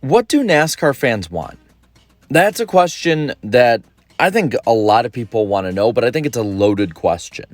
What do NASCAR fans want? That's a question that I think a lot of people want to know, but I think it's a loaded question.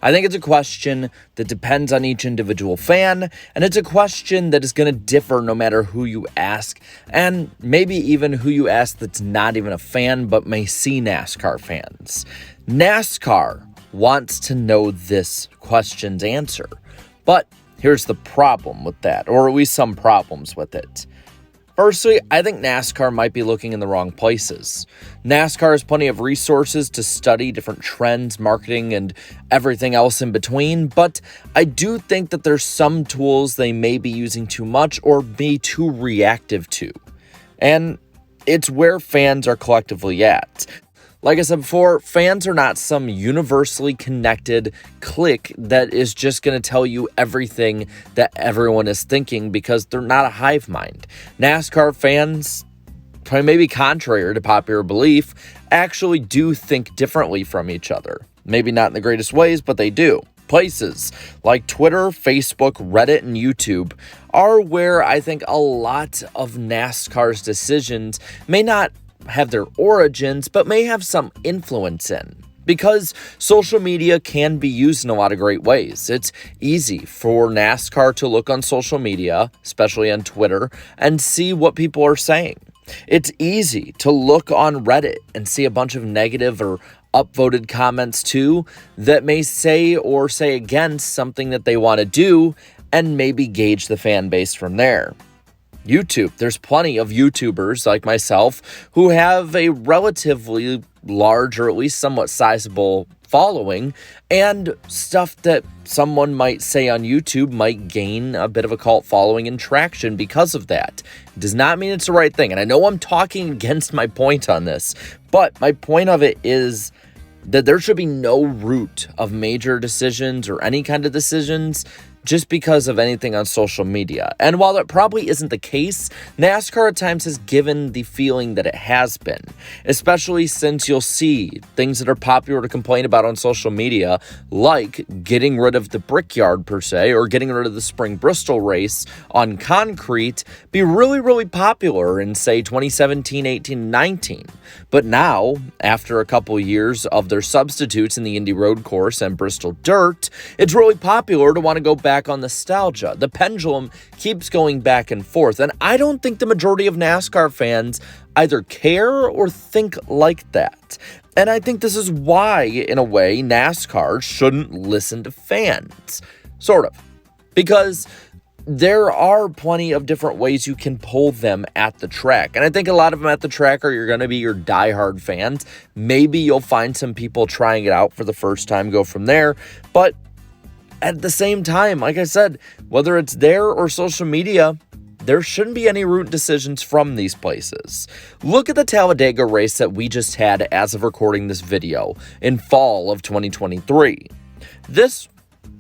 I think it's a question that depends on each individual fan, and it's a question that is going to differ no matter who you ask, and maybe even who you ask that's not even a fan but may see NASCAR fans. NASCAR wants to know this question's answer, but here's the problem with that, or at least some problems with it. Firstly, I think NASCAR might be looking in the wrong places. NASCAR has plenty of resources to study different trends, marketing, and everything else in between, but I do think that there's some tools they may be using too much or be too reactive to. And it's where fans are collectively at. Like I said before, fans are not some universally connected clique that is just going to tell you everything that everyone is thinking because they're not a hive mind. NASCAR fans, maybe contrary to popular belief, actually do think differently from each other. Maybe not in the greatest ways, but they do. Places like Twitter, Facebook, Reddit, and YouTube are where I think a lot of NASCAR's decisions may not have their origins, but may have some influence in. Because social media can be used in a lot of great ways. It's easy for NASCAR to look on social media, especially on Twitter, and see what people are saying. It's easy to look on Reddit and see a bunch of negative or upvoted comments too that may say or say against something that they want to do and maybe gauge the fan base from there. YouTube. There's plenty of YouTubers like myself who have a relatively large or at least somewhat sizable following, and stuff that someone might say on YouTube might gain a bit of a cult following and traction because of that. It does not mean it's the right thing, and I know I'm talking against my point on this, but my point of it is that there should be no root of major decisions or any kind of decisions just because of anything on social media. And while that probably isn't the case, NASCAR at times has given the feeling that it has been, especially since you'll see things that are popular to complain about on social media, like getting rid of the Brickyard per se, or getting rid of the Spring Bristol race on concrete, be really, really popular in, say, 2017, 18, 19. But now, after a couple years of their substitutes in the Indy Road Course and Bristol Dirt, it's really popular to want to go back on nostalgia. The pendulum keeps going back and forth, and I don't think the majority of NASCAR fans either care or think like that. And I think this is why, in a way, NASCAR shouldn't listen to fans. Sort of. Because there are plenty of different ways you can pull them at the track. And I think a lot of them at the track are going to be your diehard fans. Maybe you'll find some people trying it out for the first time, go from there. But at the same time, like I said, whether it's there or social media, there shouldn't be any root decisions from these places. Look at the Talladega race that we just had as of recording this video in fall of 2023. This,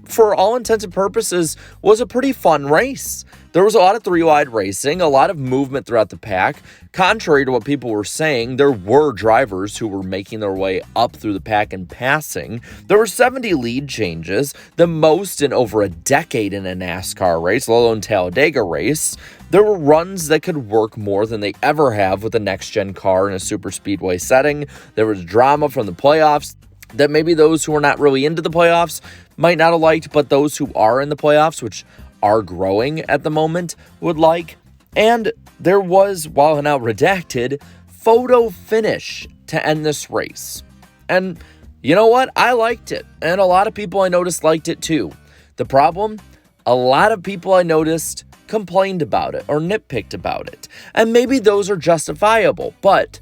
for all intents and purposes, was a pretty fun race. There was a lot of three-wide racing, a lot of movement throughout the pack. Contrary to what people were saying, there were drivers who were making their way up through the pack and passing. There were 70 lead changes, the most in over a decade in a NASCAR race, let alone Talladega race. There were runs that could work more than they ever have with a next-gen car in a super speedway setting. There was drama from the playoffs that maybe those who are not really into the playoffs might not have liked, but those who are in the playoffs, which are growing at the moment, would like. And there was, while now redacted, photo finish to end this race. And you know what? I liked it. And a lot of people I noticed liked it too. The problem? A lot of people I noticed complained about it or nitpicked about it. And maybe those are justifiable, but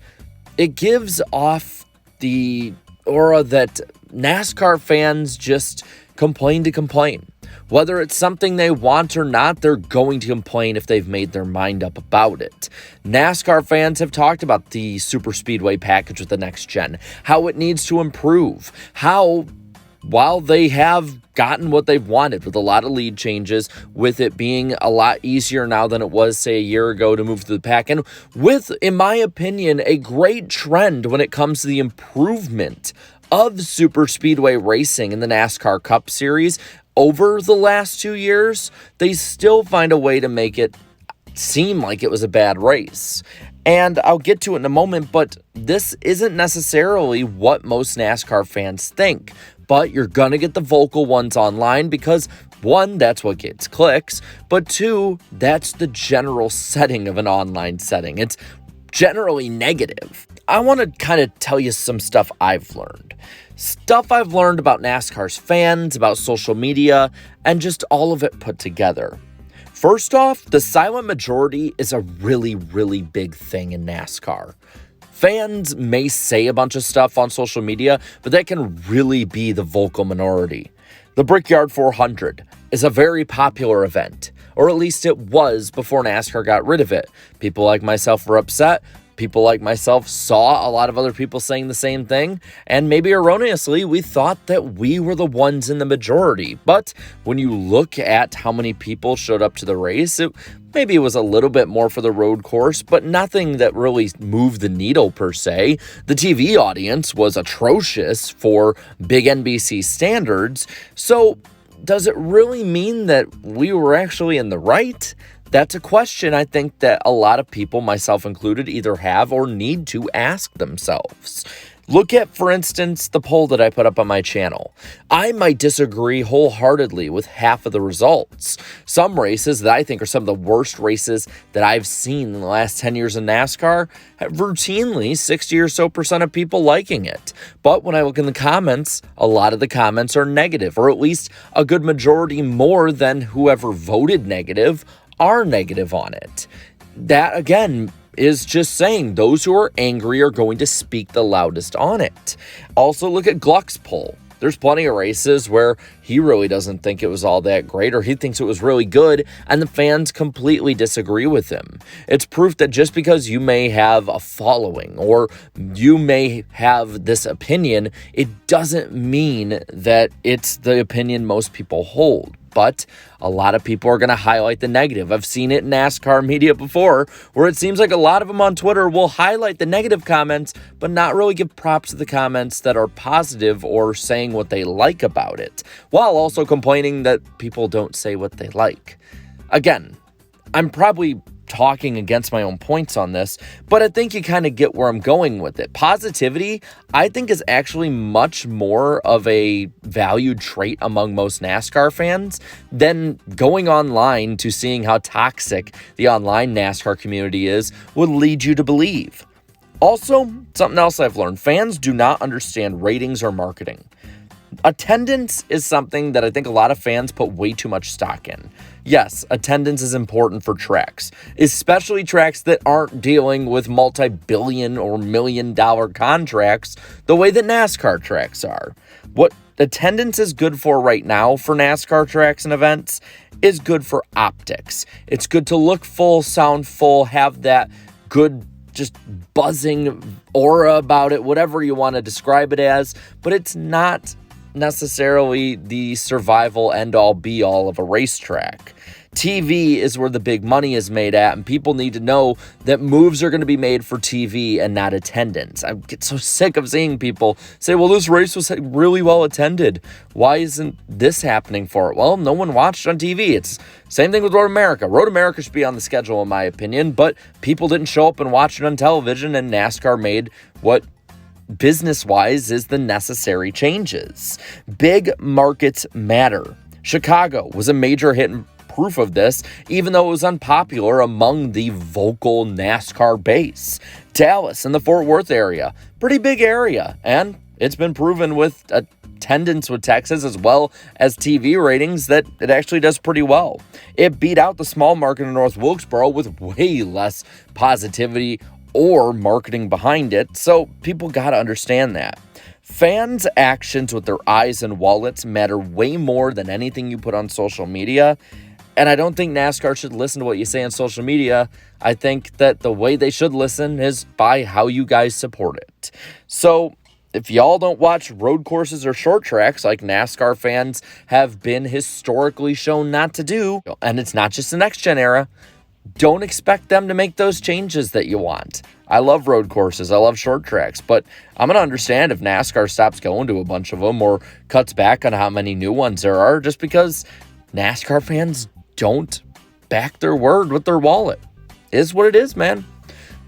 it gives off the aura that NASCAR fans just complain to complain. Whether it's something they want or not, they're going to complain if they've made their mind up about it. NASCAR fans have talked about the super speedway package with the next gen, how it needs to improve, how while they have gotten what they've wanted with a lot of lead changes, with it being a lot easier now than it was, say, a year ago to move through the pack, and with, in my opinion, a great trend when it comes to the improvement of super speedway racing in the NASCAR Cup Series over the last 2 years, they still find a way to make it seem like it was a bad race. And I'll get to it in a moment, but this isn't necessarily what most NASCAR fans think. But you're going to get the vocal ones online because, one, that's what gets clicks, but two, that's the general setting of an online setting. It's generally negative. I want to kind of tell you some stuff I've learned. Stuff I've learned about NASCAR's fans, about social media, and just all of it put together. First off, the silent majority is a really, really big thing in NASCAR. Fans may say a bunch of stuff on social media, but that can really be the vocal minority. The Brickyard 400 is a very popular event, or at least it was before NASCAR got rid of it. People like myself were upset. People like myself saw a lot of other people saying the same thing, and maybe erroneously, we thought that we were the ones in the majority. But when you look at how many people showed up to the race, maybe it was a little bit more for the road course, but nothing that really moved the needle per se. The TV audience was atrocious for big NBC standards. So does it really mean that we were actually in the right? That's a question I think that a lot of people, myself included, either have or need to ask themselves. Look at, for instance, the poll that I put up on my channel. I might disagree wholeheartedly with half of the results. Some races that I think are some of the worst races that I've seen in the last 10 years in NASCAR have routinely 60 or so % of people liking it. But when I look in the comments, a lot of the comments are negative, or at least a good majority more than whoever voted negative are negative on it. That, again, is just saying those who are angry are going to speak the loudest on it. Also, look at Gluck's poll. There's plenty of races where he really doesn't think it was all that great, or he thinks it was really good, and the fans completely disagree with him. It's proof that just because you may have a following or you may have this opinion, it doesn't mean that it's the opinion most people hold. But a lot of people are going to highlight the negative. I've seen it in NASCAR media before, where it seems like a lot of them on Twitter will highlight the negative comments, but not really give props to the comments that are positive or saying what they like about it, while also complaining that people don't say what they like. Again, I'm probably talking against my own points on this, but I think you kind of get where I'm going with it. Positivity, I think, is actually much more of a valued trait among most NASCAR fans than going online to seeing how toxic the online NASCAR community is would lead you to believe. Also, something else I've learned, fans do not understand ratings or marketing. Attendance is something that I think a lot of fans put way too much stock in. Yes, attendance is important for tracks, especially tracks that aren't dealing with multi-billion or million-dollar contracts the way that NASCAR tracks are. What attendance is good for right now for NASCAR tracks and events is good for optics. It's good to look full, sound full, have that good just buzzing aura about it, whatever you want to describe it as, but it's not necessarily the survival end-all be-all of a racetrack. TV is where the big money is made at, and people need to know that moves are going to be made for TV and not attendance. I get so sick of seeing people say, well, this race was really well attended. Why isn't this happening for it? Well, no one watched on TV. It's same thing with Road America. Road America should be on the schedule, in my opinion, but people didn't show up and watch it on television, and NASCAR made what business-wise is the necessary changes. Big markets matter. Chicago was a major hit and proof of this, even though it was unpopular among the vocal NASCAR base. Dallas and the Fort Worth area, pretty big area, and it's been proven with attendance with Texas as well as TV ratings that it actually does pretty well. It beat out the small market in North Wilkesboro with way less positivity or marketing behind it, so people got to understand that. Fans' actions with their eyes and wallets matter way more than anything you put on social media, and I don't think NASCAR should listen to what you say on social media. I think that the way they should listen is by how you guys support it. So if y'all don't watch road courses or short tracks like NASCAR fans have been historically shown not to do, and it's not just the next-gen era, don't expect them to make those changes that you want. I love road courses. I love short tracks, but I'm going to understand if NASCAR stops going to a bunch of them or cuts back on how many new ones there are just because NASCAR fans don't back their word with their wallet. is what it is, man.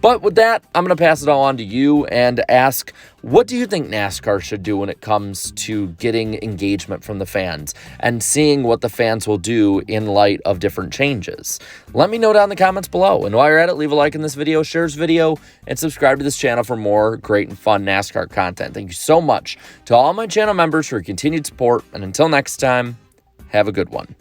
But with that, I'm going to pass it all on to you and ask, what do you think NASCAR should do when it comes to getting engagement from the fans and seeing what the fans will do in light of different changes? Let me know down in the comments below. And while you're at it, leave a like in this video, share this video, and subscribe to this channel for more great and fun NASCAR content. Thank you so much to all my channel members for your continued support. And until next time, have a good one.